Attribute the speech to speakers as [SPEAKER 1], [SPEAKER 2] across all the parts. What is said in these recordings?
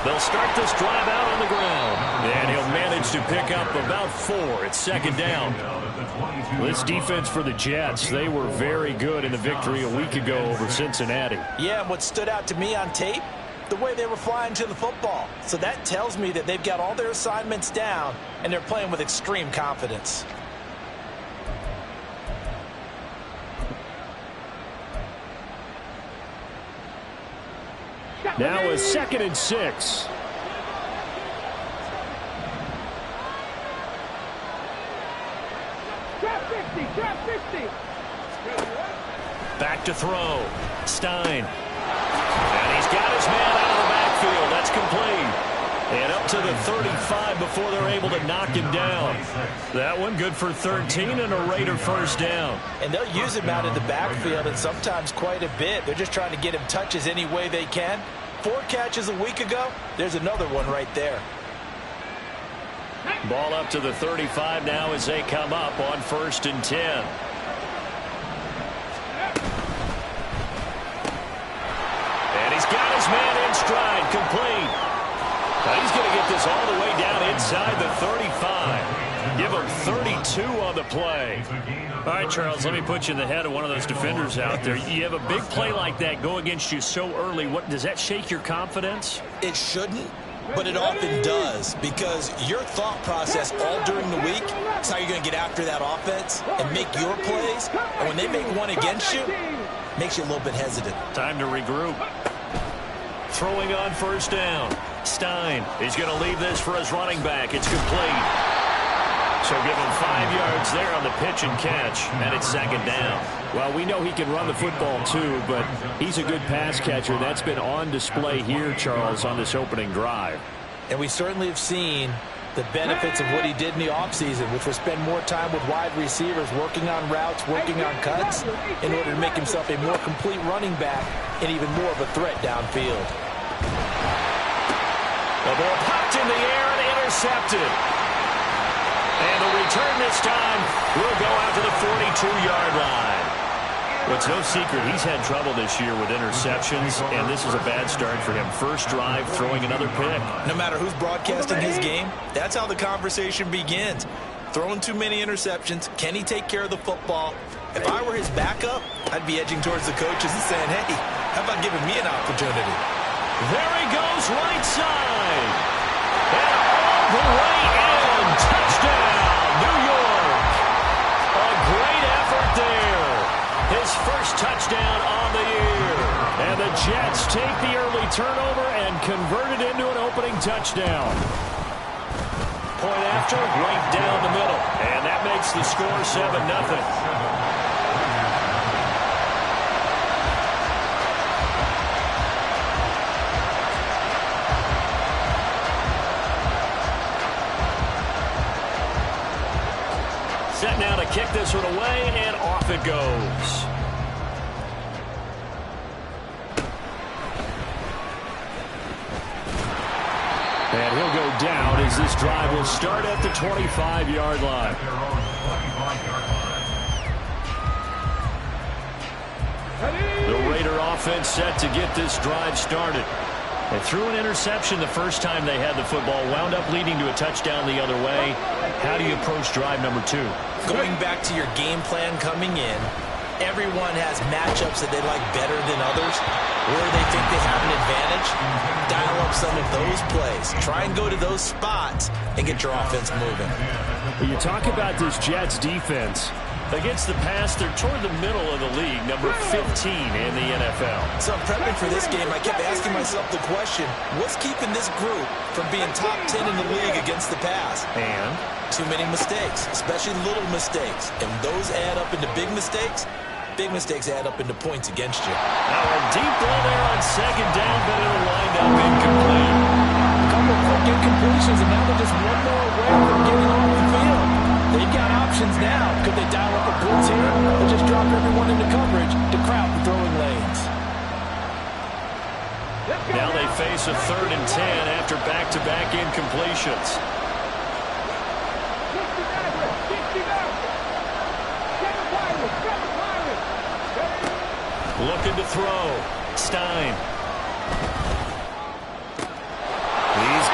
[SPEAKER 1] They'll start this drive out on the ground. And he'll manage to pick up about 4. It's second down. This defense for the Jets, they were very good in the victory a week ago over Cincinnati.
[SPEAKER 2] Yeah, and what stood out to me on tape, the way they were flying to the football. So that tells me that they've got all their assignments down, and they're playing with extreme confidence.
[SPEAKER 1] Now a 2nd and 6. Back to throw. Stein. And he's got his man out of the backfield. That's complete. And up to the 35 before they're able to knock him down. That one good for 13 and a Raider first down.
[SPEAKER 2] And they'll use him out of the backfield and sometimes quite a bit. They're just trying to get him touches any way they can. 4 catches a week ago. There's another one right there.
[SPEAKER 1] Ball up to the 35 now as they come up on 1st and 10. And he's got his man in stride, complete. Now he's going to get this all the way down inside the 35. Give him 32 on the play. All right, Charles, let me put you in the head of one of those defenders out there. You have a big play like that go against you so early. What does that shake your confidence?
[SPEAKER 2] It shouldn't, but it often does, because your thought process all during the week is how you're going to get after that offense and make your plays. And when they make one against you, it makes you a little bit hesitant.
[SPEAKER 1] Time to regroup. Throwing on 1st down. Stein. He's going to leave this for his running back. It's complete. So give him 5 yards there on the pitch and catch, and it's 2nd down. Well, we know he can run the football too, but he's a good pass catcher. That's been on display here, Charles, on this opening drive.
[SPEAKER 2] And we certainly have seen the benefits of what he did in the offseason, which was spend more time with wide receivers, working on routes, working on cuts, in order to make himself a more complete running back and even more of a threat downfield.
[SPEAKER 1] The ball popped in the air and intercepted. And the return this time will go out to the 42-yard line. Well, it's no secret he's had trouble this year with interceptions, and this is a bad start for him. First drive, throwing another pick.
[SPEAKER 2] No matter who's broadcasting his game, that's how the conversation begins. Throwing too many interceptions. Can he take care of the football? If I were his backup, I'd be edging towards the coaches and saying, hey, how about giving me an opportunity?
[SPEAKER 1] There he goes, right side. And all the way in. Touchdown, New York. A great effort there. His first touchdown on the year. And the Jets take the early turnover and convert it into an opening touchdown. Point after, right down the middle. And that makes the score 7-0. Set now to kick this one away, and off it goes. And he'll go down as this drive will start at the 25-yard line. The Raider offense set to get this drive started. They threw an interception the first time they had the football, wound up leading to a touchdown the other way. How do you approach drive number 2?
[SPEAKER 2] Going back to your game plan coming in, everyone has matchups that they like better than others, where they think they have an advantage. Dial up some of those plays. Try and go to those spots and get your offense moving.
[SPEAKER 1] When you talk about this Jets defense, against the pass, they're toward the middle of the league, number 15 in the NFL.
[SPEAKER 2] So I'm prepping for this game. I kept asking myself the question, what's keeping this group from being top 10 in the league against the pass?
[SPEAKER 1] And?
[SPEAKER 2] Too many mistakes, especially little mistakes. And those add up into big mistakes. Big mistakes add up into points against you.
[SPEAKER 1] Now a deep ball there on 2nd down, but it'll wind up incomplete.
[SPEAKER 2] A couple of quick incompletions, and now they're just one more away from getting off the field. They've got options now. Could they dial up a blitz here or just drop everyone into coverage to crowd the throwing lanes?
[SPEAKER 1] Now they face a 3rd and 10 after back-to-back incompletions. Looking to throw. Stein.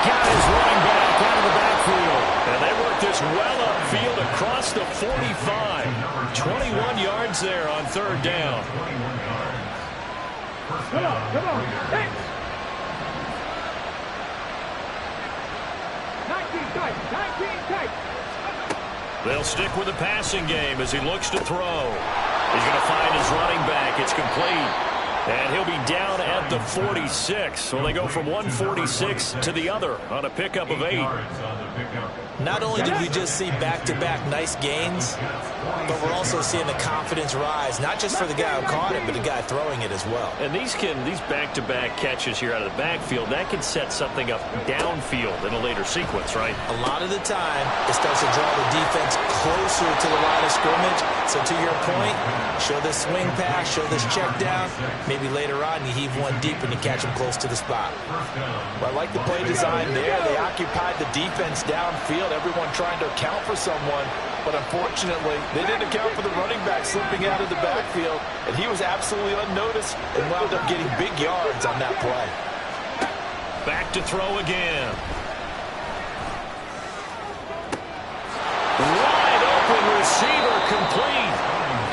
[SPEAKER 1] out his running back out of the backfield. And they work this well upfield across the 45. 21 yards there on third down.
[SPEAKER 3] Come on. Hey. 19 tight.
[SPEAKER 1] They'll stick with the passing game as he looks to throw. He's going to find his running back. It's complete. And he'll be down at the 46. So they go from 146 to the other on a pickup of 8.
[SPEAKER 2] Not only did we just see back-to-back nice gains, but we're also seeing the confidence rise, not just for the guy who caught it, but the guy throwing it as well.
[SPEAKER 1] And these back-to-back catches here out of the backfield, that can set something up downfield in a later sequence, right?
[SPEAKER 2] A lot of the time, it starts to draw the defense closer to the line of scrimmage. So to your point, show this swing pass, show this check down. Maybe later on you heave one deep and you catch him close to the spot.
[SPEAKER 4] Well, I like the play design there. They occupied the defense downfield, everyone trying to account for someone. But unfortunately, they didn't account for the running back slipping out of the backfield. And he was absolutely unnoticed and wound up getting big yards on that play.
[SPEAKER 1] Back to throw again. Wide open receiver complete.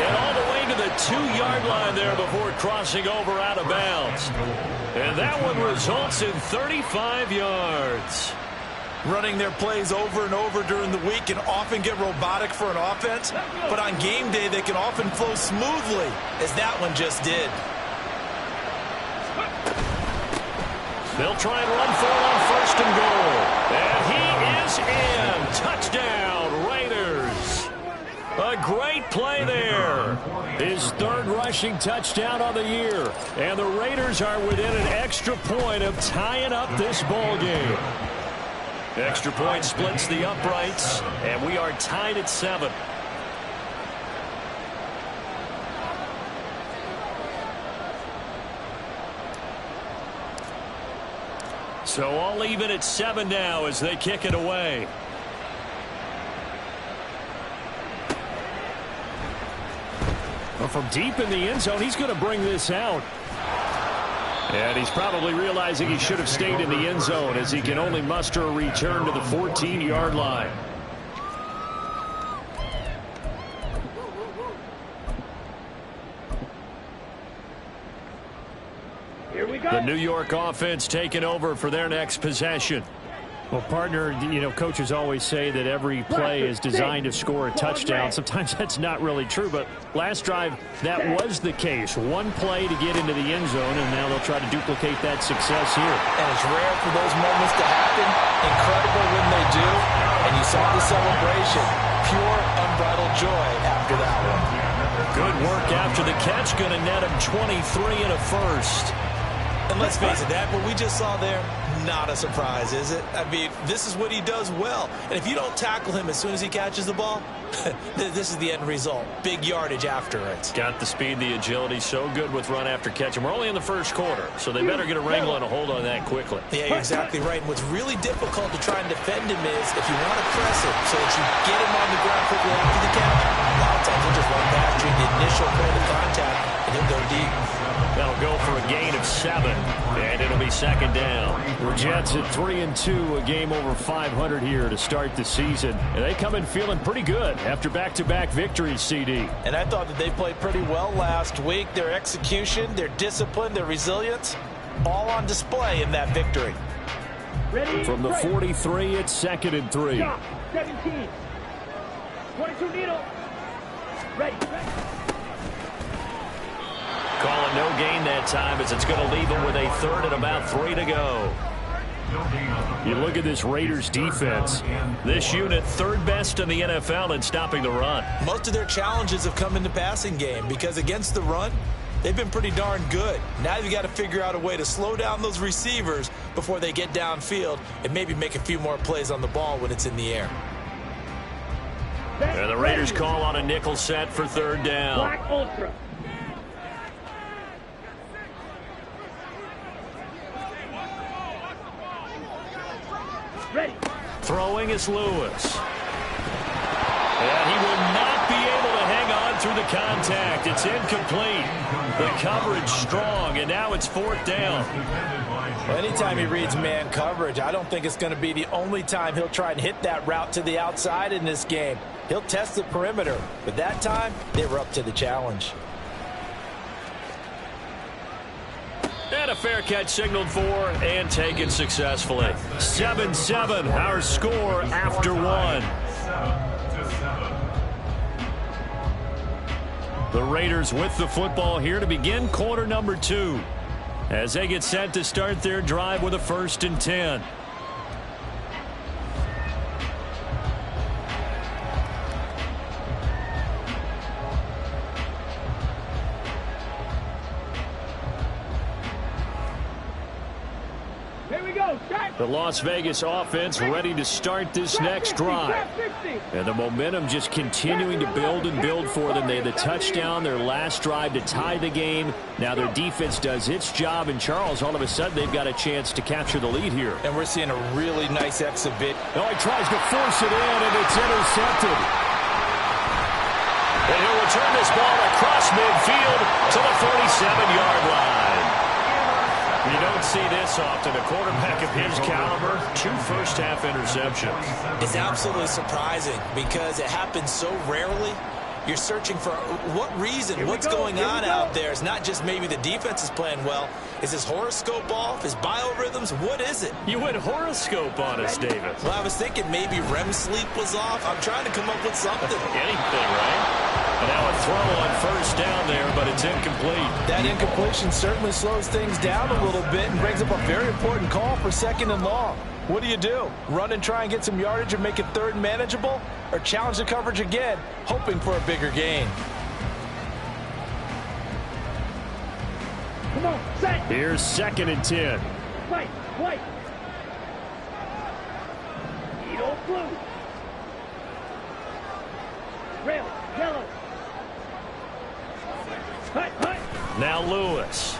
[SPEAKER 1] And all the way to the 2-yard line there before crossing over out of bounds. And that one results in 35 yards.
[SPEAKER 4] Running their plays over and over during the week can often get robotic for an offense, but on game day they can often flow smoothly, as that one just did.
[SPEAKER 1] They'll try and run for it on first and goal. And he is in. Touchdown, Raiders. A great play there. His third rushing touchdown on the year. And the Raiders are within an extra point of tying up this ball game. Extra point splits the uprights, and we are tied at 7. So all even at 7 now as they kick it away. Well, from deep in the end zone, he's going to bring this out. And he's probably realizing he should have stayed in the end zone as he can only muster a return to the 14-yard line.
[SPEAKER 3] Here we go.
[SPEAKER 1] The New York offense taking over for their next possession. Well, partner, coaches always say that every play is designed to score a touchdown. Sometimes that's not really true, but last drive, that was the case. One play to get into the end zone, and now they'll try to duplicate that success here.
[SPEAKER 4] And it's rare for those moments to happen. Incredible when they do. And you saw the celebration. Pure, unbridled joy after that one.
[SPEAKER 1] Good work after the catch. Going to net him 23 and a first.
[SPEAKER 4] And let's face it, that what we just saw there, not a surprise, is it? I mean, this is what he does well. And if you don't tackle him as soon as he catches the ball, this is the end result. Big yardage after it.
[SPEAKER 1] Got the speed, the agility, so good with run after catch. And we're only in the first quarter, so they better get a wrangle and a hold on that quickly.
[SPEAKER 4] Yeah, you're exactly right. And what's really difficult to try and defend him is if you want to press him so that you get him on the ground quickly after the catch, a lot of times he'll just run past you the initial point of contact, and he'll go deep.
[SPEAKER 1] That'll go for a gain of 7, and it'll be second down. The Jets at 3-2, a game over 500 here to start the season. And they come in feeling pretty good after back-to-back victories, CD.
[SPEAKER 4] And I thought that they played pretty well last week. Their execution, their discipline, their resilience, all on display in that victory.
[SPEAKER 3] Ready?
[SPEAKER 1] From the 43, it's 2nd and 3.
[SPEAKER 3] Stop. 17. 22 needle. Ready.
[SPEAKER 1] Calling no gain that time as it's going to leave them with a third and about 3 to go. You look at this Raiders defense. This unit, third best in the NFL in stopping the run.
[SPEAKER 4] Most of their challenges have come in the passing game because against the run, they've been pretty darn good. Now you've got to figure out a way to slow down those receivers before they get downfield and maybe make a few more plays on the ball when it's in the air.
[SPEAKER 1] And the Raiders call on a nickel set for third down.
[SPEAKER 3] Black Ultra. Ready.
[SPEAKER 1] Throwing is Lewis. And he will not be able to hang on through the contact. It's incomplete. The coverage strong, and now it's 4th down.
[SPEAKER 4] Well, anytime he reads man coverage, I don't think it's going to be the only time he'll try and hit that route to the outside in this game. He'll test the perimeter, but that time they were up to the challenge.
[SPEAKER 1] And a fair catch signaled for and taken successfully. 7-7, our score after 1. The Raiders with the football here to begin quarter number 2. As they get set to start their drive with a 1st and 10. The Las Vegas offense ready to start this next drive. And the momentum just continuing to build and build for them. They had the touchdown, their last drive to tie the game. Now their defense does its job, and Charles, all of a sudden, they've got a chance to capture the lead here.
[SPEAKER 4] And we're seeing a really nice exhibit.
[SPEAKER 1] Oh, he tries to force it in, and it's intercepted. And he'll return this ball across midfield to the 47-yard line. You don't see this often. A quarterback of his caliber, 2 first-half interceptions.
[SPEAKER 2] It's absolutely surprising because it happens so rarely. You're searching for what reason, what's going on out there. It's not just maybe the defense is playing well. Is his horoscope off? His biorhythms? What is it?
[SPEAKER 1] You went horoscope on us, David.
[SPEAKER 2] Well, I was thinking maybe REM sleep was off. I'm trying to come up with something.
[SPEAKER 1] Anything, right? And now a throw on 1st down there, but it's incomplete.
[SPEAKER 4] That incompletion certainly slows things down a little bit and brings up a very important call for 2nd and long. What do? Run and try and get some yardage and make it 3rd and manageable? Or challenge the coverage again, hoping for a bigger gain?
[SPEAKER 3] Come on, set.
[SPEAKER 1] Here's 2nd and 10.
[SPEAKER 3] White. Needle blue. Red, yellow. Hut.
[SPEAKER 1] Now Lewis.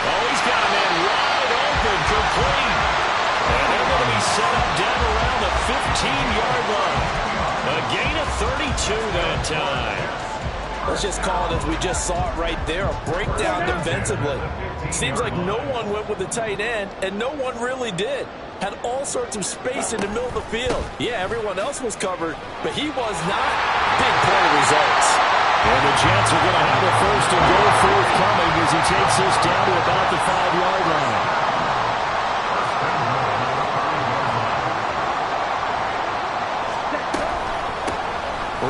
[SPEAKER 1] Oh, he's got a man wide open, complete. And they're going to be set up down around the 15-yard line. A gain of 32 that time.
[SPEAKER 4] Let's just call it as we just saw it right there, a breakdown defensively. Seems like no one went with the tight end, and no one really did. Had all sorts of space in the middle of the field. Yeah, everyone else was covered, but he was not. Big play results.
[SPEAKER 1] And the Jets are going to have a 1st and goal forthcoming as he takes this down to about the 5-yard line.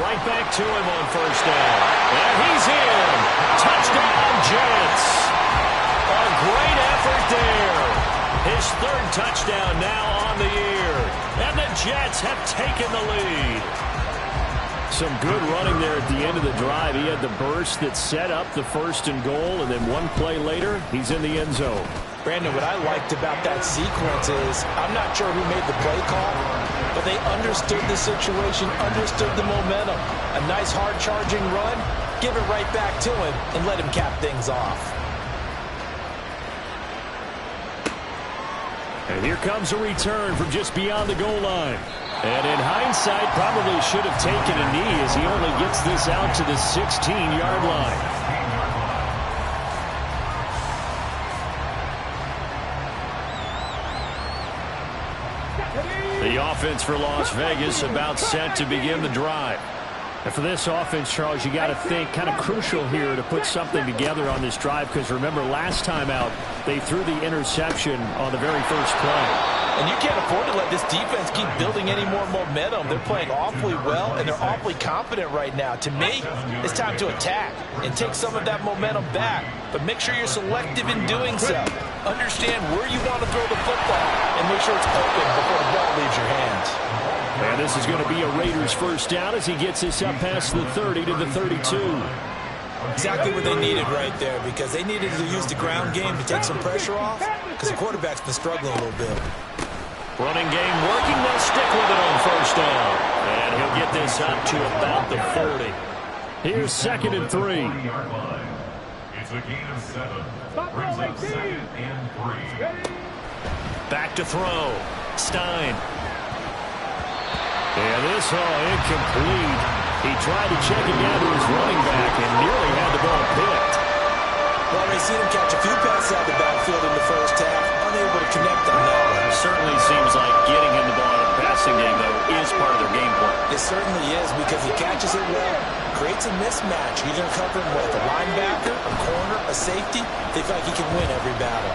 [SPEAKER 1] Right back to him on 1st down. And he's in. Touchdown, Jets. A great effort there. His 3rd touchdown now on the year. And the Jets have taken the lead. Some good running there at the end of the drive. He had the burst that set up the 1st and goal, and then one play later, he's in the end zone.
[SPEAKER 4] Brandon, what I liked about that sequence is I'm not sure who made the play call, but they understood the situation, understood the momentum. A nice hard-charging run, give it right back to him, and let him cap things off.
[SPEAKER 1] And here comes a return from just beyond the goal line. And in hindsight, probably should have taken a knee as he only gets this out to the 16-yard line. The offense for Las Vegas about set to begin the drive. And for this offense, Charles, you got to think kind of crucial here to put something together on this drive, because remember last time out they threw the interception on the very first play.
[SPEAKER 4] And you can't afford to let this defense keep building any more momentum. They're playing awfully well, and they're awfully confident right now. To me, it's time to attack and take some of that momentum back. But make sure you're selective in doing so. Understand where you want to throw the football, and make sure it's open before the ball leaves your hands.
[SPEAKER 1] And this is going to be a Raiders 1st down as he gets this up past the 30 to the 32.
[SPEAKER 2] Exactly what they needed right there, because they needed to use the ground game to take some pressure off, because the quarterback's been struggling a little bit.
[SPEAKER 1] Running game working. They'll stick with it on 1st down. And he'll get this up to about the 40. Here's 2nd and 3.
[SPEAKER 5] It's a gain of 7. Brings up 2nd and 3.
[SPEAKER 1] Back to throw. Stein. And this incomplete. He tried to check it down to his running back and nearly had the ball picked.
[SPEAKER 2] Well, they seen him catch a few passes out of the backfield in the first half, unable to connect on that one.
[SPEAKER 1] Certainly seems like getting him the ball in the passing game, though, is part of their game plan.
[SPEAKER 2] It certainly is because he catches it well, creates a mismatch. You're going to cover him with a linebacker, a corner, a safety. They feel like he can win every battle.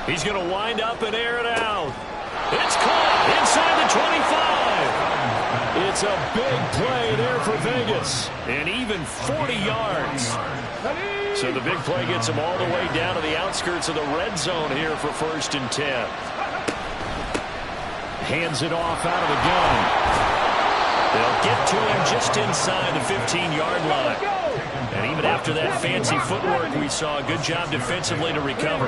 [SPEAKER 1] He's going to wind up and air it out. It's caught inside the 25. It's a big play there for Vegas. And even 40 yards. So the big play gets him all the way down to the outskirts of the red zone here for 1st and 10. Hands it off out of the gun. They'll get to him just inside the 15-yard line. And even after that fancy footwork, we saw a good job defensively to recover.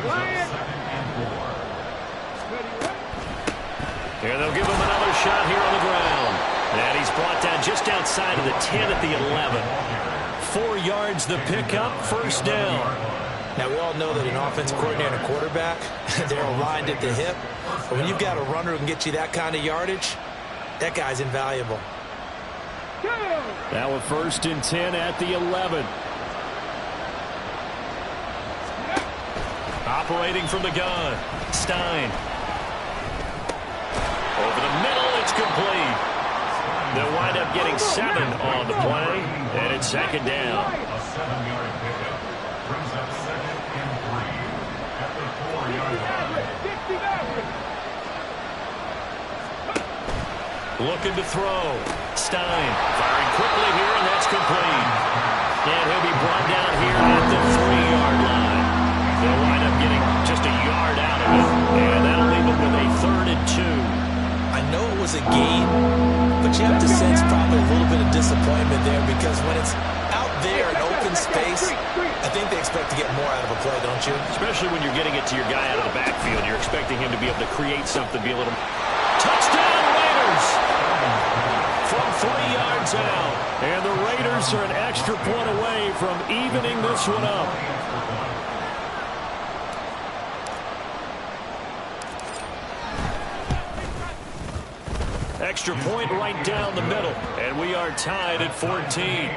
[SPEAKER 1] Here they'll give him another shot here on the ground. And he's brought down just outside of the 10 at the 11. 4 yards the pickup, 1st down.
[SPEAKER 2] Now, we all know that an offensive coordinator and a quarterback, they're aligned at the hip. But when you've got a runner who can get you that kind of yardage, that guy's invaluable.
[SPEAKER 1] Now a 1st and 10 at the 11. Operating from the gun, Stein. Over the middle, it's complete. They'll wind up getting 7 on the play, and it's 2nd down.
[SPEAKER 5] A 7-yard pickup brings up 2nd and 3 at the 4-yard line.
[SPEAKER 1] Looking to throw. Stein firing quickly here, and that's complete. And he'll be brought down here at the 3-yard line. They'll wind up getting just a yard out of it, and that'll leave them with a 3rd and 2.
[SPEAKER 2] I know it was a gain, but you have to sense probably a little bit of disappointment there because when it's out there in open space, I think they expect to get more out of a play, don't you?
[SPEAKER 1] Especially when you're getting it to your guy out of the backfield. You're expecting him to be able to create something, be a little... Touchdown, Raiders! From 3 yards out. And the Raiders are an extra point away from evening this one up. Extra point right down the middle. And we are tied at 14.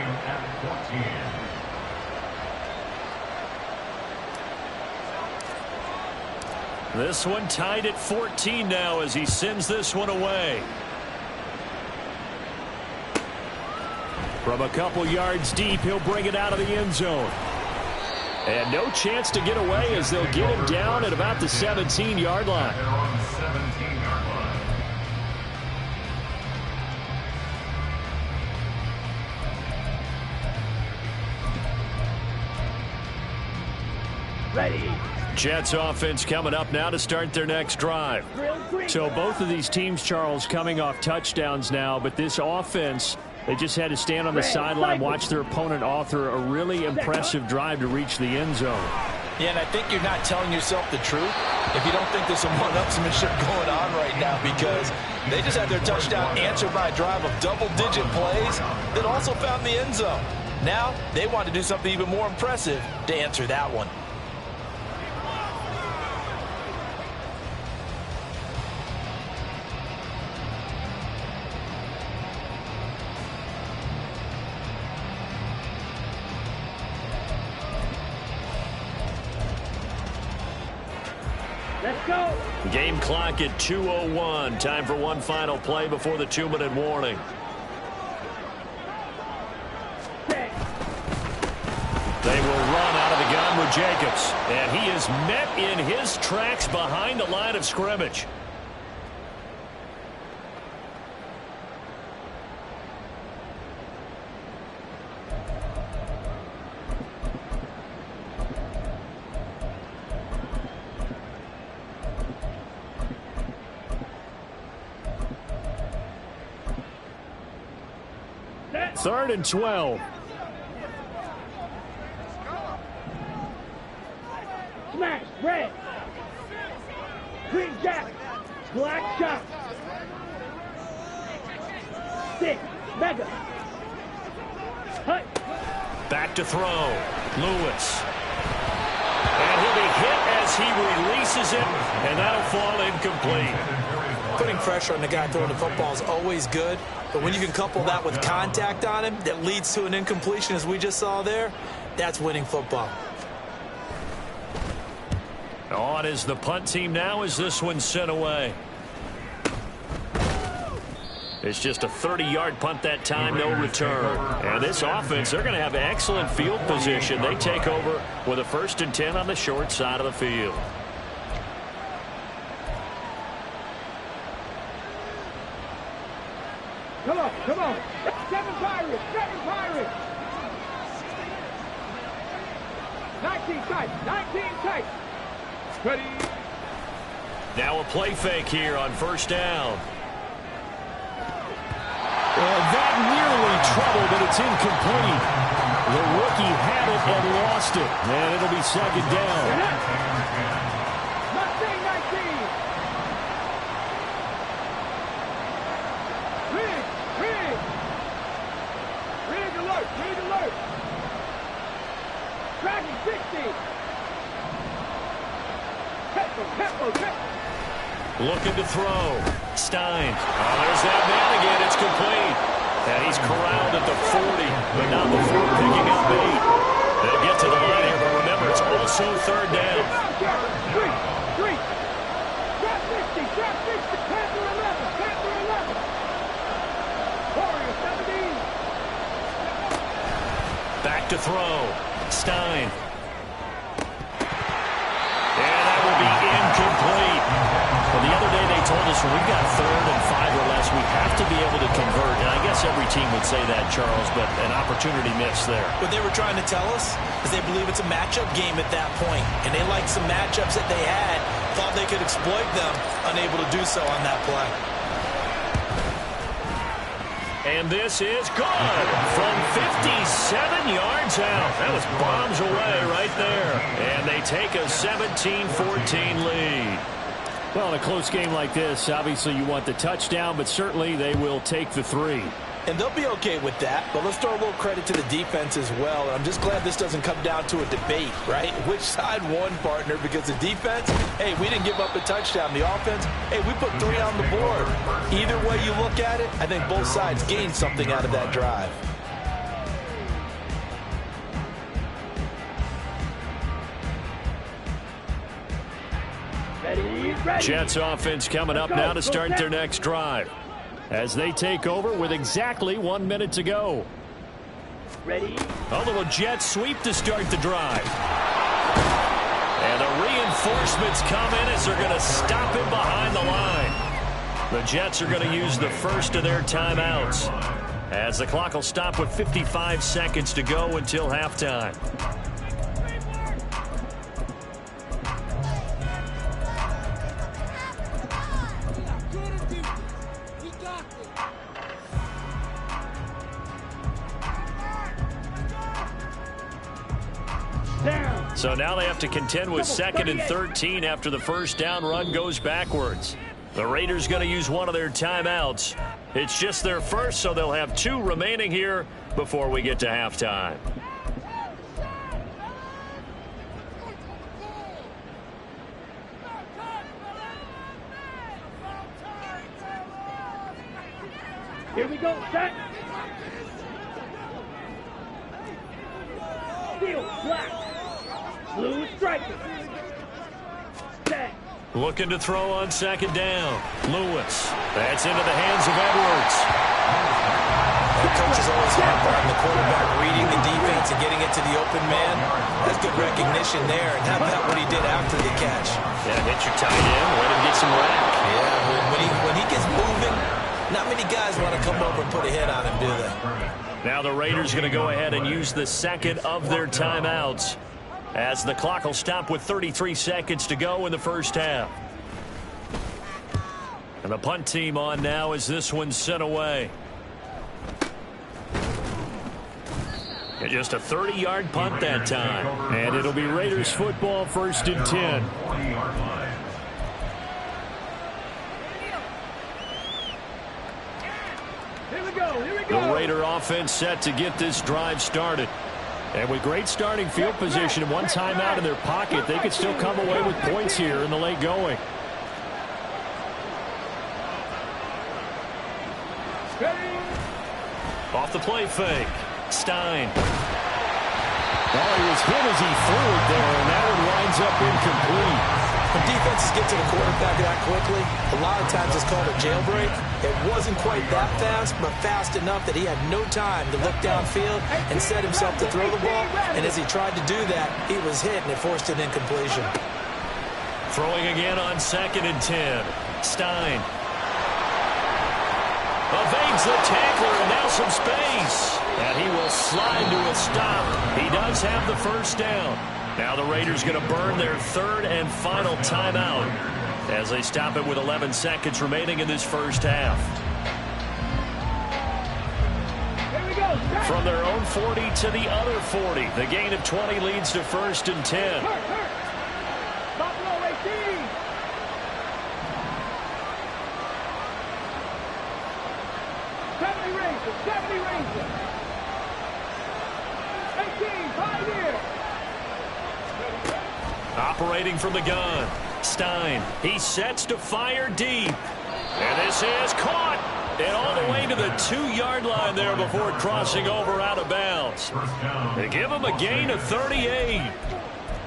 [SPEAKER 1] This one tied at 14 now as he sends this one away. From a couple yards deep, he'll bring it out of the end zone. And no chance to get away as they'll get him down at about the 17-yard line.
[SPEAKER 5] They're on the 17-yard line.
[SPEAKER 3] Ready.
[SPEAKER 1] Jets offense coming up now to start their next drive. So both of these teams, Charles, coming off touchdowns now, but this offense, they just had to stand on the sideline, watch their opponent author a really impressive drive to reach the end zone.
[SPEAKER 4] Yeah, and I think you're not telling yourself the truth if you don't think there's some one-upsmanship going on right now because they just had their touchdown answered by a drive of double-digit plays that also found the end zone. Now they want to do something even more impressive to answer that one.
[SPEAKER 3] Let's go.
[SPEAKER 1] Game clock at 2:01. Time for one final play before the 2-minute warning.
[SPEAKER 3] Set.
[SPEAKER 1] They will run out of the gun with Jacobs. And he is met in his tracks behind the line of scrimmage.
[SPEAKER 3] Set.
[SPEAKER 1] 3rd and 12.
[SPEAKER 3] Smash. Red. Green jacket. Black shot. 6. Mega. Hut.
[SPEAKER 1] Back to throw. Lewis. And he'll be hit as he releases it, and that'll fall incomplete.
[SPEAKER 2] putting pressure on the guy throwing the football is always good, but when you can couple that with contact on him that leads to an incompletion, as we just saw there, that's winning football.
[SPEAKER 1] On is the punt team now as this one's sent away. It's just a 30-yard punt that time, no return. And this offense, they're going to have excellent field position. They take over with a 1st and 10 on the short side of the field.
[SPEAKER 3] Come on, come on. 7 Pirates, 7 Pirates. 19 tight, 19 tight. Ready.
[SPEAKER 1] Now a play fake here on 1st down. And that nearly trouble, but it's incomplete. The rookie had it and lost it. And it'll be 2nd down.
[SPEAKER 3] Mustang 19. Rig, rig. Rig alert, rig alert. Dragon 60. Tempo.
[SPEAKER 1] Looking to throw. Stein. Oh, there's that man again. It's complete. And he's corralled at the 40, but not before picking up 8. They'll get to the line here, but remember, it's also 3rd down.
[SPEAKER 3] 3. Drop 60, Panther 11. Warrior 17.
[SPEAKER 1] Back to throw. Stein. And that will be incomplete. Well, the other day they told us when we've got 3rd and 5 or less, we have to be able to convert. And I guess every team would say that, Charles, but an opportunity missed there.
[SPEAKER 2] What they were trying to tell us is they believe it's a matchup game at that point, and they liked some matchups that they had, thought they could exploit them, unable to do so on that play.
[SPEAKER 1] And this is good from 57 yards out. That was bombs away right there. And they take a 17-14 lead. Well, in a close game like this, obviously you want the touchdown, but certainly they will take the 3.
[SPEAKER 2] And they'll be okay with that, but let's throw a little credit to the defense as well. And I'm just glad this doesn't come down to a debate, right? Which side won, partner? Because the defense, hey, we didn't give up a touchdown. The offense, hey, we put 3 on the board. Either way you look at it, I think both sides gained something out of that drive.
[SPEAKER 3] Ready.
[SPEAKER 1] Jets offense coming up now to start their next drive as they take over with exactly 1 minute to go.
[SPEAKER 3] Ready.
[SPEAKER 1] A little jet sweep to start the drive. And the reinforcements come in as they're going to stop him behind the line. The Jets are going to use the first of their timeouts as the clock will stop with 55 seconds to go until halftime. So now they have to contend with 2nd and 13 after the first down run goes backwards. The Raiders going to use one of their timeouts. It's just their first, so they'll have 2 remaining here before we get to halftime.
[SPEAKER 3] Here we go, set. Steel, black. Blue striker. Set.
[SPEAKER 1] Looking to throw on 2nd down. Lewis. That's into the hands of Edwards.
[SPEAKER 2] The coach is always hampered on the quarterback reading the defense and getting it to the open man. That's good recognition there. And how about what he did after the catch?
[SPEAKER 1] Yeah, hit your tight end. Let him get some rack.
[SPEAKER 2] Yeah, when he gets moving, not many guys want to come over and put a hit on him, do they?
[SPEAKER 1] Now the Raiders going to go ahead and use the 2nd of their timeouts as the clock will stop with 33 seconds to go in the first half. And the punt team on now as this one's sent away. And just a 30-yard punt that time. And it'll be Raiders football, 1st and 10.
[SPEAKER 5] 20-yard line.
[SPEAKER 3] Here we go.
[SPEAKER 1] The Raider offense set to get this drive started. And with great starting field position and 1 timeout in their pocket, they could still come away with points here in the late going. off the play fake. Stein. Oh, he was hit as he threw it there, and that one winds up incomplete.
[SPEAKER 2] When defenses get to the quarterback that quickly, a lot of times it's called a jailbreak. It wasn't quite that fast, but fast enough that he had no time to look downfield and set himself to throw the ball. And as he tried to do that, he was hit, and it forced an incompletion.
[SPEAKER 1] Throwing again on 2nd and 10. Stein. Evades the tackler, and now some space. And he will slide to a stop. He does have the first down. Now the Raiders going to burn their 3rd and final timeout as they stop it with 11 seconds remaining in this first half. From their own 40 to the other 40. The gain of 20 leads to 1st and 10.
[SPEAKER 3] Buffalo 18. Seventy Rangers. 18, Pioneer.
[SPEAKER 1] Operating from the gun. Stein. He sets to fire deep. And this is caught. And all the way to the 2-yard line there before crossing over out of bounds. They give him a gain of 38.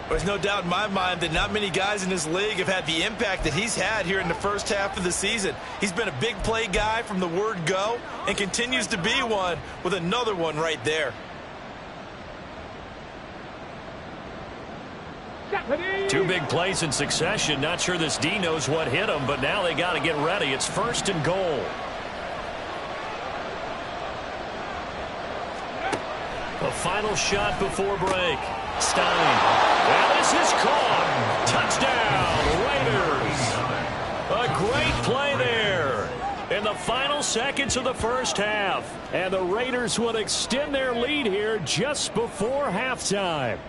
[SPEAKER 4] There's no doubt in my mind that not many guys in this league have had the impact that he's had here in the first half of the season. He's been a big play guy from the word go and continues to be one with another one right there.
[SPEAKER 1] Two big plays in succession. Not sure this D knows what hit him, but now they got to get ready. It's 1st and goal. A final shot before break. Stein. Well, this is caught. Touchdown, Raiders. A great play there in the final seconds of the first half. And the Raiders will extend their lead here just before halftime.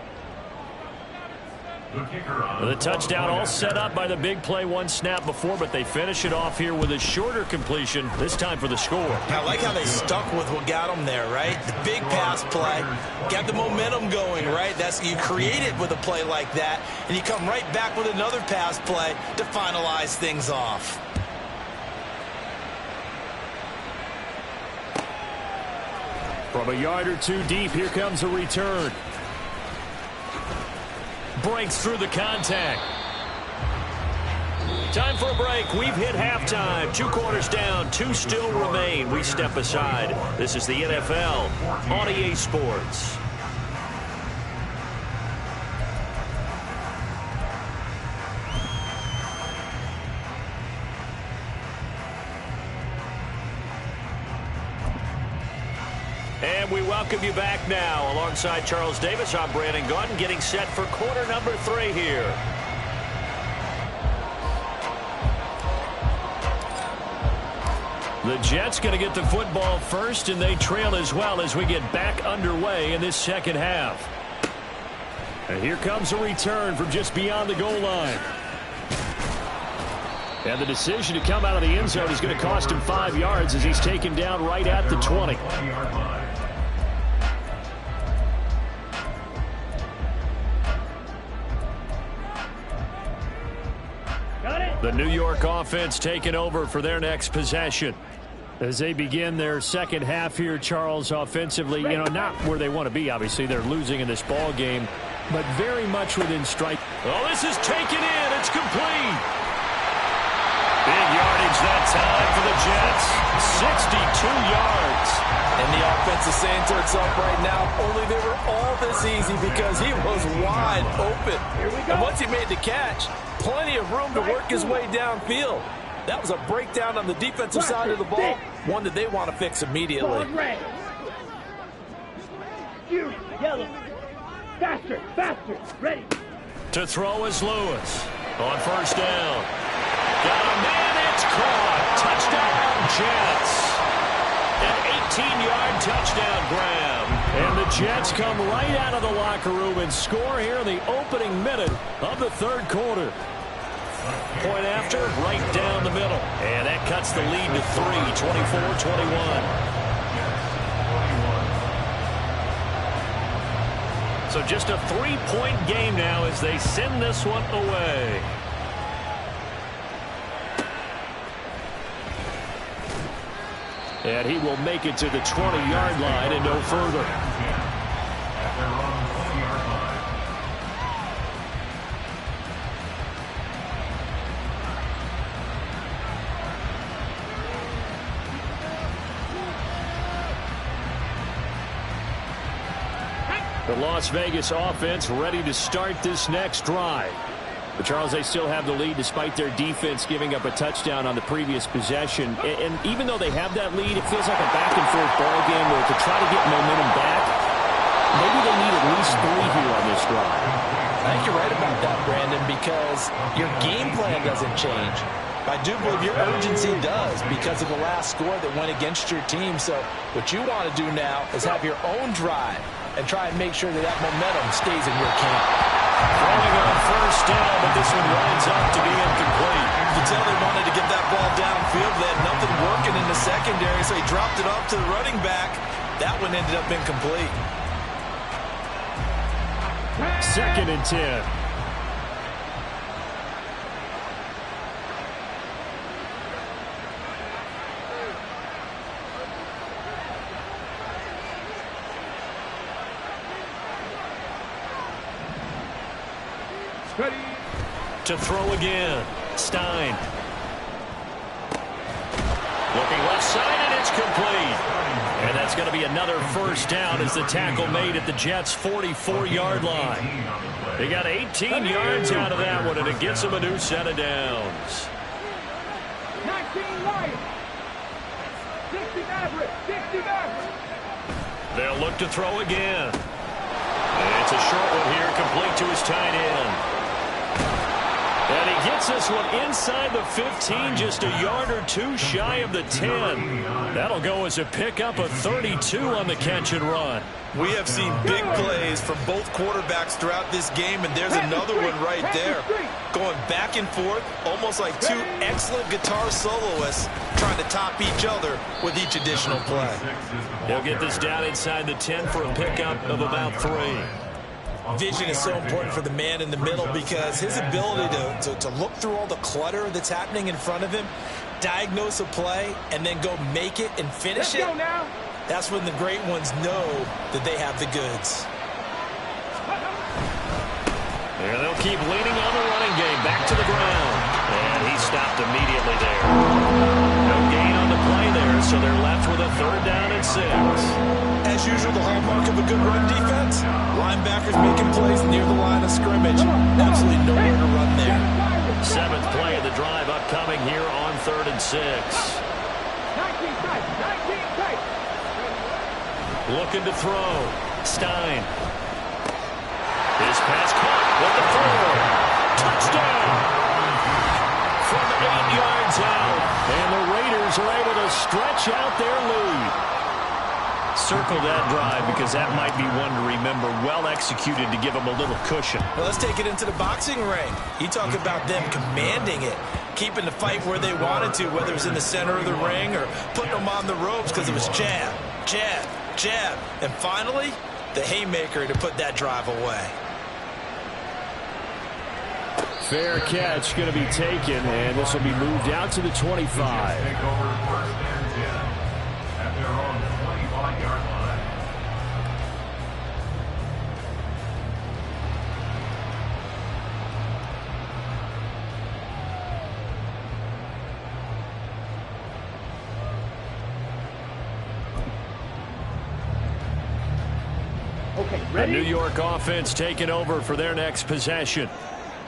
[SPEAKER 1] The touchdown all set up by the big play one snap before, but they finish it off here with a shorter completion, this time for the score.
[SPEAKER 2] I like how they stuck with what got them there, right? The big pass play, got the momentum going, right? You create it with a play like that, and you come right back with another pass play to finalize things off.
[SPEAKER 1] From a yard or two deep, here comes a return. Breaks through the contact. Time for a break. We've hit halftime. 2 quarters down. 2 still remain. We step aside. This is the NFL on EA Sports. And we welcome you back now. Alongside Charles Davis, I'm Brandon Gaudin, getting set for quarter number 3 here. The Jets going to get the football first, and they trail as well as we get back underway in this second half. And here comes a return from just beyond the goal line. And the decision to come out of the end zone is going to cost him 5 yards as he's taken down right at the 20. The New York offense taking over for their next possession. As they begin their second half here, Charles, offensively, not where they want to be. Obviously, they're losing in this ball game, but very much within strike. Oh, this is taken in. It's complete. Big yardage that time for the Jets. 62 yards.
[SPEAKER 4] And the offense is saying to itself right now, only they were all this easy because he was wide open. And once he made the catch, plenty of room to work his way downfield. That was a breakdown on the defensive side of the ball, one that they want to fix immediately.
[SPEAKER 3] Yellow. Faster, faster, ready.
[SPEAKER 1] To throw is Lewis on first down. Got a man, it's caught. Touchdown, Jets. An 18-yard touchdown grab. And the Jets come right out of the locker room and score here in the opening minute of the third quarter. Point after, right down the middle. And that cuts the lead to 3, 24-21. So just a 3-point game now as they send this one away. And he will make it to the 20-yard line and no further.
[SPEAKER 5] At their own 20-yard line.
[SPEAKER 1] The Las Vegas offense ready to start this next drive. But, Charles, they still have the lead despite their defense giving up a touchdown on the previous possession. And even though they have that lead, it feels like a back-and-forth ball game where to try to get momentum back, maybe they need at least 3 here on this drive.
[SPEAKER 2] I think you're right about that, Brandon, because your game plan doesn't change. I do believe your urgency does because of the last score that went against your team. So what you want to do now is have your own drive and try and make sure that that momentum stays in your camp.
[SPEAKER 1] Throwing on first down, but this one winds up to be incomplete.
[SPEAKER 2] You can tell they wanted to get that ball downfield. They had nothing working in the secondary, so he dropped it off to the running back. That one ended up incomplete.
[SPEAKER 1] 2nd and 10.
[SPEAKER 3] Ready.
[SPEAKER 1] To throw again. Stein. Looking left side, and it's complete. And that's going to be another first down as the tackle made at the Jets' 44-yard line. They got 18 yards out of that one, and it gets them a new set of downs.
[SPEAKER 3] 19 Lions. 60 Maverick. 60 Maverick.
[SPEAKER 1] They'll look to throw again. And it's a short one here, complete to his tight end. And he gets this one inside the 15, just a yard or 2 shy of the 10. That'll go as a pickup of 32 on the catch and run.
[SPEAKER 2] We have seen big plays from both quarterbacks throughout this game, and there's another one right there. Going back and forth, almost like 2 excellent guitar soloists trying to top each other with each additional play.
[SPEAKER 1] He'll get this down inside the 10 for a pickup of about 3.
[SPEAKER 2] Vision is so important for the man in the middle because his ability to look through all the clutter that's happening in front of him, diagnose a play, and then go make it and finish it. That's when the great ones know that they have the goods.
[SPEAKER 1] And they'll keep leaning on the running game. Back to the ground. And he stopped immediately there. No gain on the play there, so they're left with a 3rd down and 6.
[SPEAKER 2] As usual, the hallmark of a good run defense, linebackers making plays near the line of scrimmage. Absolutely nowhere to run there.
[SPEAKER 1] 7th play of the drive upcoming here on 3rd and 6.
[SPEAKER 3] 19 tight. 19 tight.
[SPEAKER 1] Looking to throw. Stein. His pass caught with the throw. Touchdown. From 8 yards out. And the Raiders are able to stretch out their lead. Circle that drive because that might be one to remember. Well executed to give them a little cushion.
[SPEAKER 2] Well, let's take it into the boxing ring. You talk about them commanding it, keeping the fight where they wanted to, whether it was in the center of the ring or putting them on the ropes because it was jab, jab, jab. And finally, the haymaker to put that drive away.
[SPEAKER 1] Fair catch going to be taken, and this will be moved out to the 25.
[SPEAKER 5] Take over 1st and 10 at their own 25-yard line.
[SPEAKER 3] Okay,
[SPEAKER 1] The
[SPEAKER 3] ready?
[SPEAKER 1] New York offense taking over for their next possession.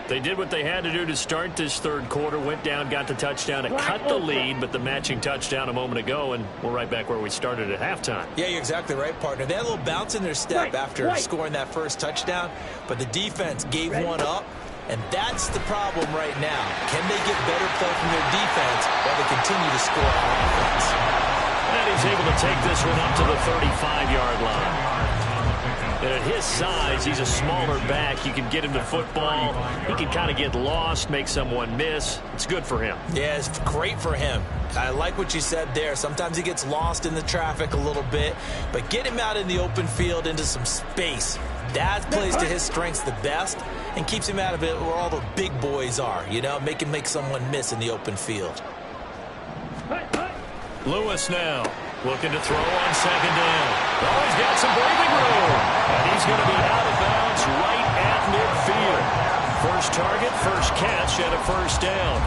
[SPEAKER 1] They did what they had to do to start this 3rd quarter, went down, got the touchdown, and cut the lead, but the matching touchdown a moment ago, and we're right back where we started at halftime.
[SPEAKER 2] Yeah, you're exactly right, partner. They had a little bounce in their step after scoring that first touchdown, but the defense gave one up, and that's the problem right now. Can they get better play from their defense while they continue to score on offense?
[SPEAKER 1] And he's able to take this one up to the 35-yard line. And at his size, he's a smaller back. You can get him to football. He can kind of get lost, make someone miss. It's good for him.
[SPEAKER 2] Yeah, it's great for him. I like what you said there. Sometimes he gets lost in the traffic a little bit, but get him out in the open field into some space. That plays to his strengths the best and keeps him out of it where all the big boys are, you know, make someone miss in the open field.
[SPEAKER 1] Lewis now. Looking to throw on second down. Oh, he's got some breathing room. And he's going to be out of bounds right at midfield. First target, first catch, and a first down.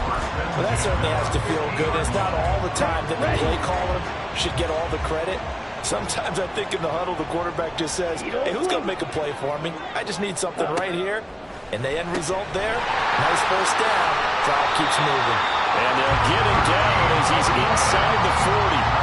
[SPEAKER 2] Well, that certainly has to feel good. It's not all the time that the play caller should get all the credit. Sometimes I think in the huddle, the quarterback just says, hey, who's going to make a play for me? I just need something right here. And the end result there, nice first down. Clock keeps moving.
[SPEAKER 1] And they'll get him down as he's inside the 40.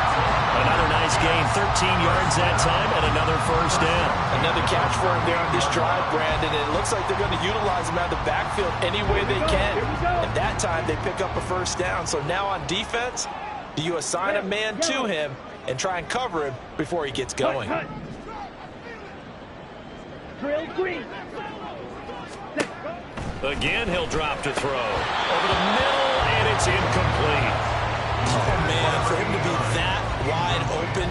[SPEAKER 1] Another nice gain, 13 yards that time, and another first down.
[SPEAKER 2] Another catch for him there on this drive, Brandon. And it looks like they're going to utilize him out of the backfield any way they can. And that time, they pick up a first down. So now on defense, do you assign a man to him and try and cover him before he gets going?
[SPEAKER 3] Drill green.
[SPEAKER 1] Again, he'll drop to throw. Over the middle, and it's incomplete.
[SPEAKER 2] Oh, man, for him to be that wide open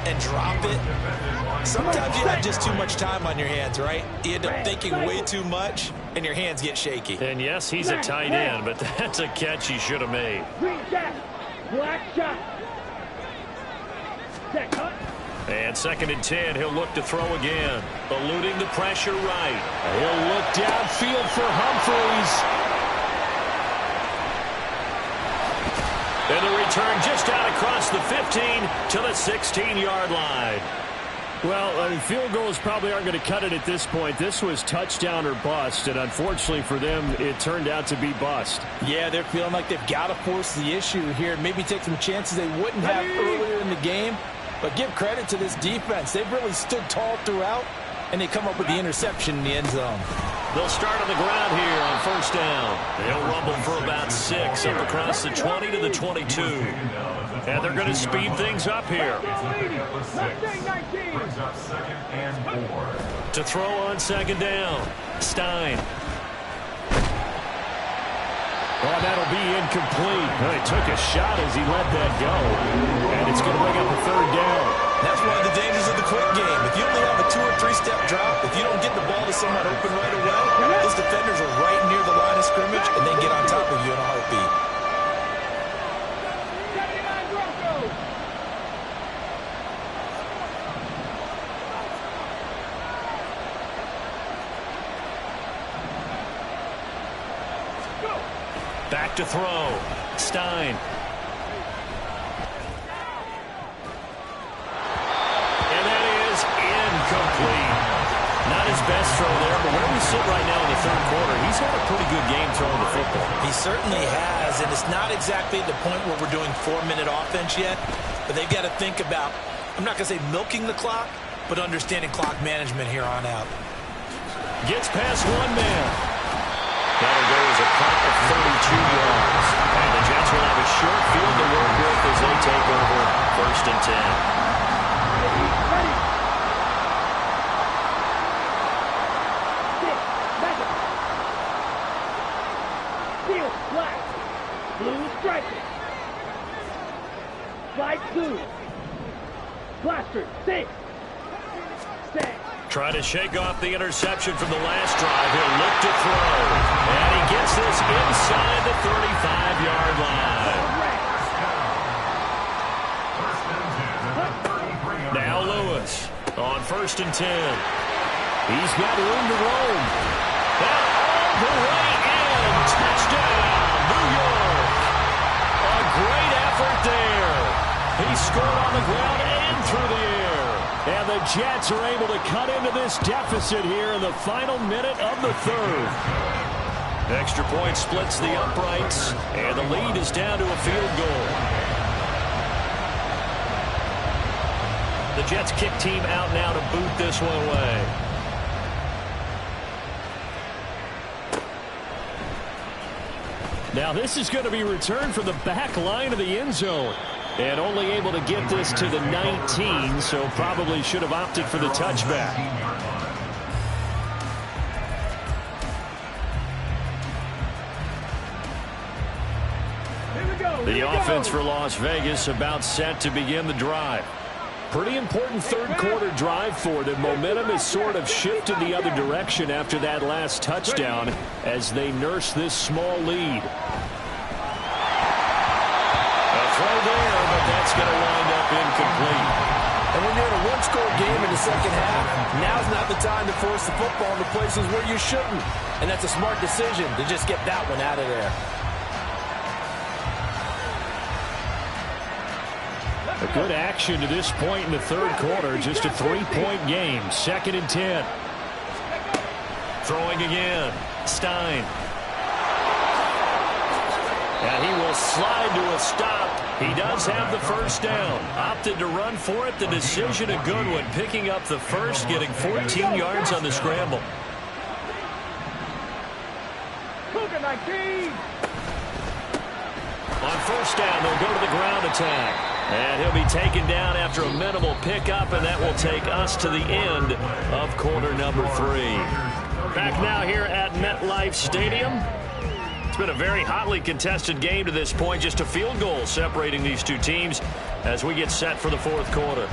[SPEAKER 2] and drop it. Sometimes you have just too much time on your hands, right? You end up thinking way too much, and your hands get shaky.
[SPEAKER 1] And yes, he's a tight end, but that's a catch he should have made.
[SPEAKER 3] Green shot. Black shot. Set cut.
[SPEAKER 1] And second and 10, he'll look to throw again. Eluding the pressure right. He'll look downfield for Humphreys. And the return just out across the 15 to the 16-yard line.
[SPEAKER 6] Well, field goals probably aren't going to cut it at this point. This was touchdown or bust, and unfortunately for them, it turned out to be bust.
[SPEAKER 2] Yeah, they're feeling like they've got to force the issue here. Maybe take some chances they wouldn't have earlier in the game. But give credit to this defense. They've really stood tall throughout, and they come up with the interception in the end zone.
[SPEAKER 1] They'll start on the ground here on first down. They'll rumble for about 6 up across the 20 to the 22. And they're going to speed things up here. To throw on second down, Stein.
[SPEAKER 6] Oh, that'll be incomplete. Well, he took a shot as he let that go. And it's going to bring up a third down.
[SPEAKER 2] That's one of the dangers of the quick game. If you only have a 2- or 3-step drop, if you don't get the ball to someone open right away, those defenders are right near the line of scrimmage and they get on top of you in a heartbeat.
[SPEAKER 3] 79 Broncos.
[SPEAKER 1] Back to throw. Stein. And that is incomplete. Not his best throw there, but where we sit right now in the third quarter, he's had a pretty good game throwing the football.
[SPEAKER 2] He certainly has, and it's not exactly the point where we're doing 4-minute offense yet, but they've got to think about, I'm not going to say milking the clock, but understanding clock management here on out.
[SPEAKER 1] Gets past one man. That'll go as a punt of 32 yards. And the Jets will have a short field to work with as they take over first and 10.
[SPEAKER 3] Ready. Six. Measure. Field. Black. Blue striker. Slide 2. Blaster. 6. Stay.
[SPEAKER 1] Try to shake off the interception from the last drive. He'll look to throw. And he gets this inside the 35-yard line. Now Lewis on first and 10. He's got room to roam. And all the way in. Touchdown, New York. A great effort there. He scored on the ground and through the air. And the Jets are able to cut into this deficit here in the final minute of the third. Extra point splits the uprights, and the lead is down to a field goal. The Jets kick team out now to boot this one away. Now this is going to be returned from the back line of the end zone. And only able to get this to the 19, so probably should have opted for the touchback. The offense for Las Vegas about set to begin the drive. Pretty important third quarter drive for them. Momentum has sort of shifted the other direction after that last touchdown as they nurse this small lead. A throw there, but that's going to wind up incomplete.
[SPEAKER 4] And when you're in a one-score game in the second half, now's not the time to force the football into places where you shouldn't. And that's a smart decision to just get that one out of there.
[SPEAKER 6] A good action to this point in the third quarter. Just a 3-point game. 2nd and 10.
[SPEAKER 1] Throwing again. Stein. And he will slide to a stop. He does have the first down. Opted to run for it. The decision a good one. Picking up the first, getting 14 yards on the scramble.
[SPEAKER 3] Cougar 19.
[SPEAKER 1] On first down, they'll go to the ground attack. And he'll be taken down after a minimal pickup, and that will take us to the end of quarter number 3. Back now here at MetLife Stadium. It's been a very hotly contested game to this point. Just a field goal separating these two teams as we get set for the fourth quarter.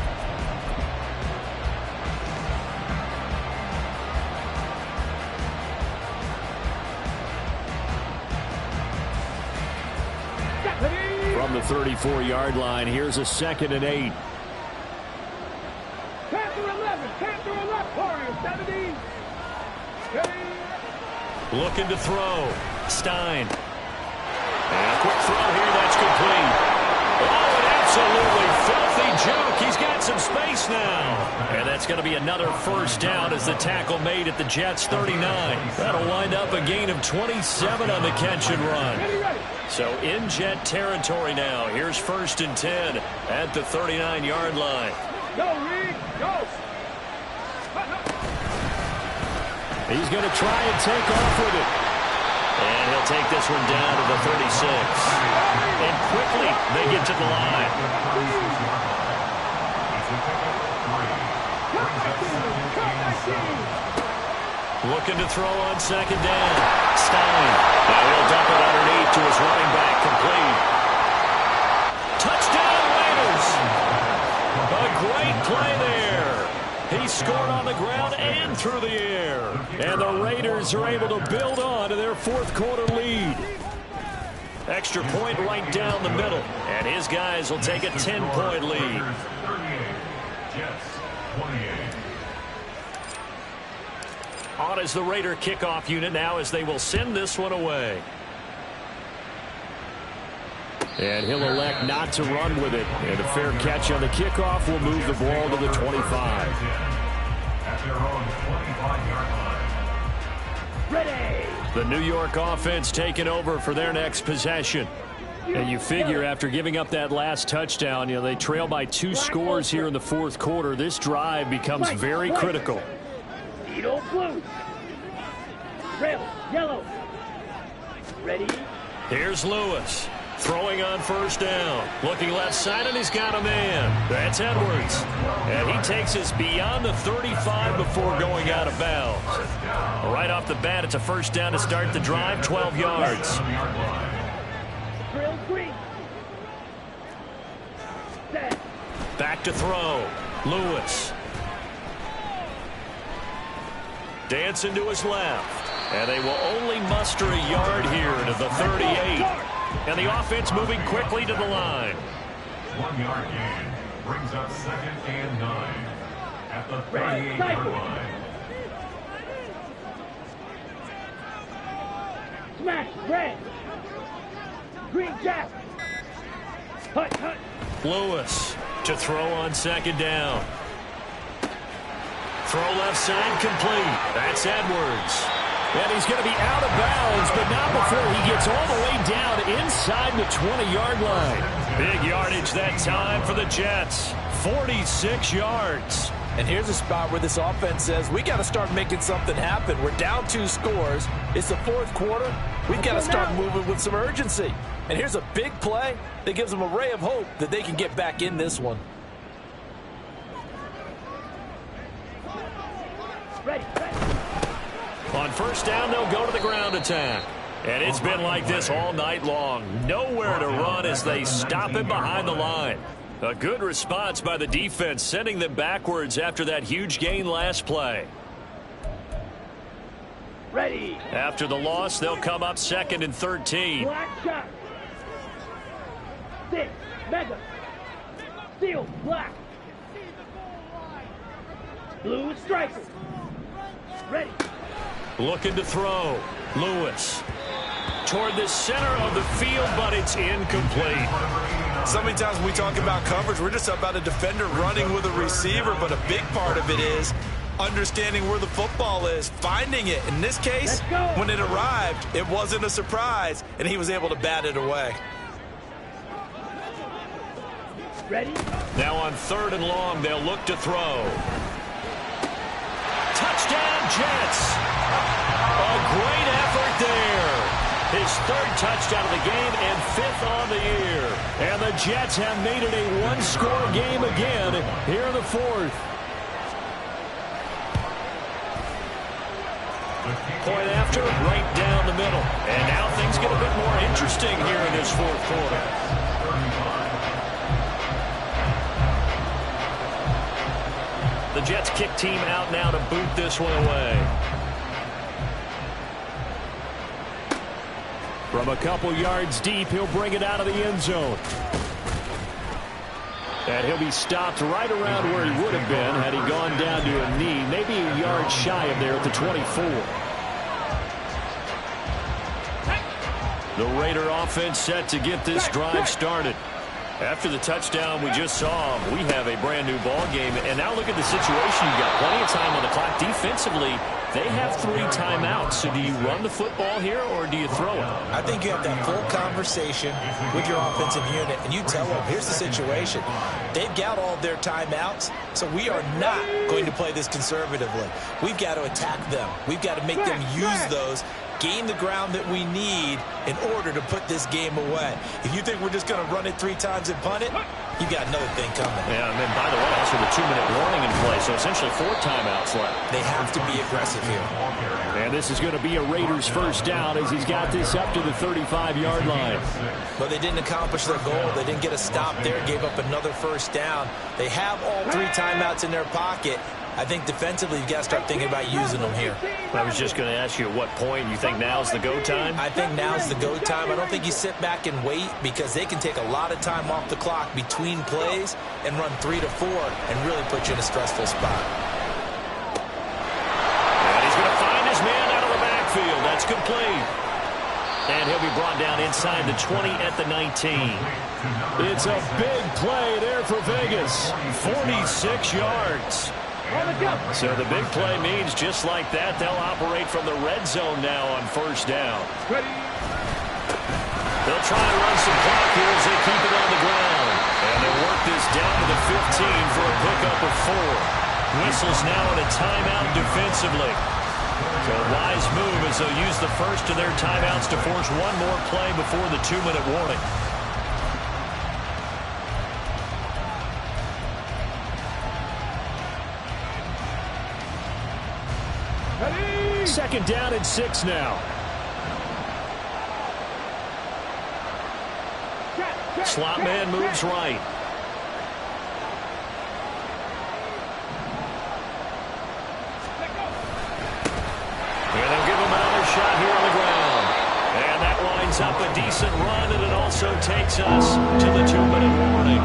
[SPEAKER 6] From the 34-yard line, here's a 2nd and 8.
[SPEAKER 3] Panther 11. Panther 11. Warriors 17.
[SPEAKER 1] Looking to throw. Stein. And a quick throw here. That's complete. Oh, an absolutely filthy juke. He's got some space now. And that's going to be another first down as the tackle made at the Jets' 39. That'll wind up a gain of 27 on the catch and run. So in Jet territory now. Here's 1st and 10 at the 39-yard line.
[SPEAKER 3] Go, Reed. Go.
[SPEAKER 6] He's going to try and take off with it.
[SPEAKER 1] And he'll take this one down to the 36. And quickly they get to the line. Looking to throw on 2nd down. Stein. And he'll dump it underneath to his running back. Complete. Touchdown Raiders. A great play there. He scored on the ground and through the air. And the Raiders are able to build on to their fourth quarter lead. Extra point right down the middle. And his guys will take a 10-point lead. On is the Raider kickoff unit now as they will send this one away.
[SPEAKER 6] And he'll elect not to run with it. And a fair catch on the kickoff will move the ball to the 25.
[SPEAKER 3] Ready.
[SPEAKER 6] The New York offense taking over for their next possession. And you figure after giving up that last touchdown, they trail by 2 scores here in the fourth quarter. This drive becomes very critical.
[SPEAKER 3] Edo blue. Red, yellow. Ready.
[SPEAKER 1] Here's Lewis. Throwing on first down. Looking left side, and he's got a man. That's Edwards. And he takes us beyond the 35 before going out of bounds. Right off the bat, it's a first down to start the drive, 12 yards.
[SPEAKER 3] Drill green. Set.
[SPEAKER 1] Back to throw. Lewis. Dancing to his left. And they will only muster a yard here to the 38. And the offense moving quickly to the line.
[SPEAKER 5] 1-yard gain brings up 2nd and 9 at the 38-yard line.
[SPEAKER 3] Smash. Red. Green jack. Hut, hut.
[SPEAKER 1] Lewis to throw on 2nd down. Throw left side complete. That's Edwards.
[SPEAKER 6] And he's going to be out of bounds, but not before he gets all the way down inside the 20-yard line.
[SPEAKER 1] Big yardage that time for the Jets. 46 yards.
[SPEAKER 4] And here's a spot where this offense says, we got to start making something happen. We're down 2 scores. It's the fourth quarter. We've got to start moving with some urgency. And here's a big play that gives them a ray of hope that they can get back in this one.
[SPEAKER 3] Ready.
[SPEAKER 1] On first down, they'll go to the ground attack. And it's been like this all night long. Nowhere to run as they stop him behind the line. A good response by the defense, sending them backwards after that huge gain last play.
[SPEAKER 3] Ready.
[SPEAKER 1] After the loss, they'll come up 2nd and 13.
[SPEAKER 3] Black shot. 6. Mega. Seal, black. Blue striker. Ready.
[SPEAKER 6] Looking to throw. Lewis. Toward the center of the field, but it's incomplete.
[SPEAKER 4] So many times when we talk about coverage, we're just about a defender running with a receiver, but a big part of it is understanding where the football is, finding it. In this case, when it arrived, it wasn't a surprise, and he was able to bat it away.
[SPEAKER 3] Ready.
[SPEAKER 6] Now on 3rd and long, they'll look to throw. Touchdown, Jets. A great effort there. His 3rd touchdown of the game and 5th on the year. And the Jets have made it a one-score game again here in the 4th. Point after, right down the middle. And now things get a bit more interesting here in this 4th quarter. The Jets kick team out now to boot this one away. From a couple yards deep, he'll bring it out of the end zone. And he'll be stopped right around where he would have been had he gone down to a knee, maybe a yard shy of there at the 24. The Raider offense set to get this drive started. After the touchdown we just saw, we have a brand new ball game. And now look at the situation. You've got plenty of time on the clock. Defensively, they have 3 timeouts. So do you run the football here or do you throw it?
[SPEAKER 2] I think you have that full conversation with your offensive unit, and you tell them, here's the situation. They've got all their timeouts, so we are not going to play this conservatively. We've got to attack them. We've got to make them use those, gain the ground that we need in order to put this game away. If you think we're just going to run it 3 times and punt it, you got another thing coming.
[SPEAKER 6] Yeah, and then, by the way, also the 2-minute warning in play, so essentially 4 timeouts left.
[SPEAKER 2] They have to be aggressive here.
[SPEAKER 6] And this is going to be a Raiders first down as he's got this up to the 35-yard line.
[SPEAKER 2] But they didn't accomplish their goal. They didn't get a stop there, gave up another first down. They have all 3 timeouts in their pocket. I think defensively you've got to start thinking about using them here.
[SPEAKER 6] I was just going to ask you at what point you think now's the go time?
[SPEAKER 2] I think now's the go time. I don't think you sit back and wait because they can take a lot of time off the clock between plays and run 3 to 4 and really put you in a stressful spot.
[SPEAKER 6] And he's going to find his man out of the backfield. That's complete. And he'll be brought down inside the 20 at the 19. It's a big play there for Vegas. 46 yards. So the big play means just like that, they'll operate from the red zone now on first down. They'll try to run some clock here as they keep it on the ground. And they work this down to the 15 for a pickup of 4. Whistles now in a timeout defensively. So a wise move as they'll use the first of their timeouts to force one more play before the 2-minute warning. Second down and 6 now. Slot man moves right. And they'll give him another shot here on the ground. And that winds up a decent run, and it also takes us to the 2-minute warning.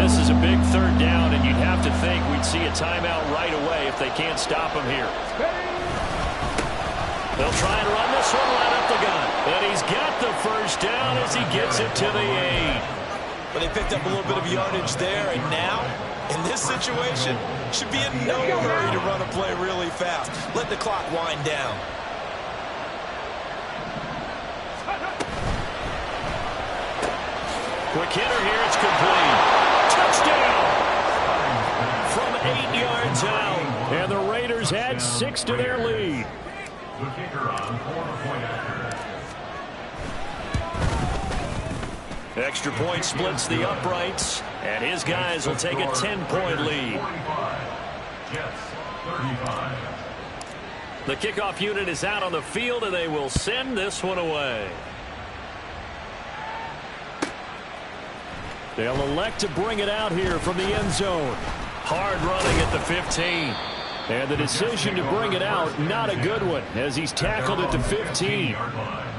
[SPEAKER 6] This is a big 3rd down, and you'd have to think we'd see a timeout right away if they can't stop him here. They'll try and run this one right up the gut. And he's got the first down as he gets it to the 8.
[SPEAKER 2] But they picked up a little bit of yardage there, and now, in this situation, should be in no hurry to run a play really fast. Let the clock wind down.
[SPEAKER 6] Quick hitter here, it's complete. Touchdown! From 8 yards out. And the Raiders add 6 to their lead.
[SPEAKER 5] The kicker on 4-point after.
[SPEAKER 6] Extra point splits the uprights, and his guys will take a 10-point lead.
[SPEAKER 5] Jets 35.
[SPEAKER 6] The kickoff unit is out on the field, and they will send this one away. They'll elect to bring it out here from the end zone. Hard running at the 15. And the decision to bring it out, not a good one, as he's tackled at the 15.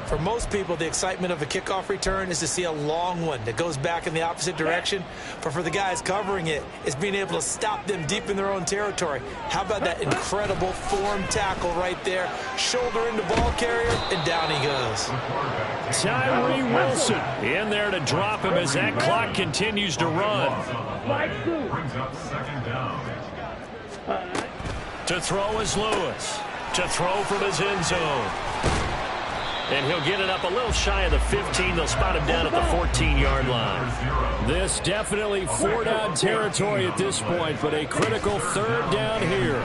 [SPEAKER 2] For most people, the excitement of a kickoff return is to see a long one that goes back in the opposite direction. But for the guys covering it, it's being able to stop them deep in their own territory. How about that incredible form tackle right there? Shoulder into ball carrier, and down he goes.
[SPEAKER 6] Tyree Wilson in there to drop him as that clock continues to run.
[SPEAKER 5] Brings up second down.
[SPEAKER 6] To throw is Lewis. To throw from his end zone. And he'll get it up a little shy of the 15. They'll spot him down at the 14-yard line. This definitely four-down territory at this point, but a critical third down here.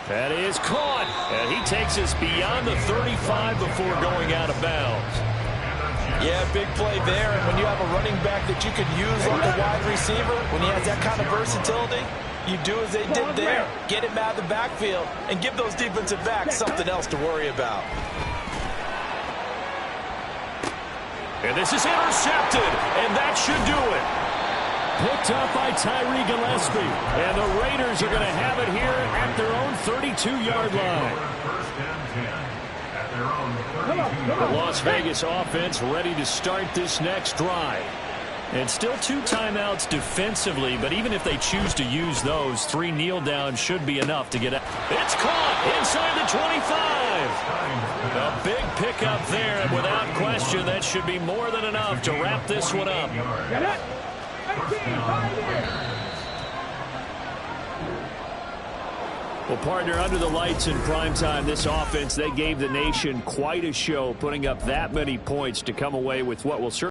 [SPEAKER 6] That is caught. And he takes us beyond the 35 before going out of bounds.
[SPEAKER 2] Yeah, big play there. And when you have a running back that you can use like a wide receiver, when he has that kind of versatility, you do as they did there. Get him out of the backfield and give those defensive backs something else to worry about.
[SPEAKER 6] And this is intercepted, and that should do it. Picked up by Tyree Gillespie. And the Raiders are going to have it here at their own 32-yard line.
[SPEAKER 5] First and 10 at their own 32-yard
[SPEAKER 6] The Las Vegas offense ready to start this next drive. And still 2 timeouts defensively, but even if they choose to use those, 3 kneel downs should be enough to get out. It's caught inside the 25. A big pickup there, and without question, that should be more than enough to wrap this one up. Well, partner, under the lights in prime time, this offense, they gave the nation quite a show, putting up that many points to come away with what will certainly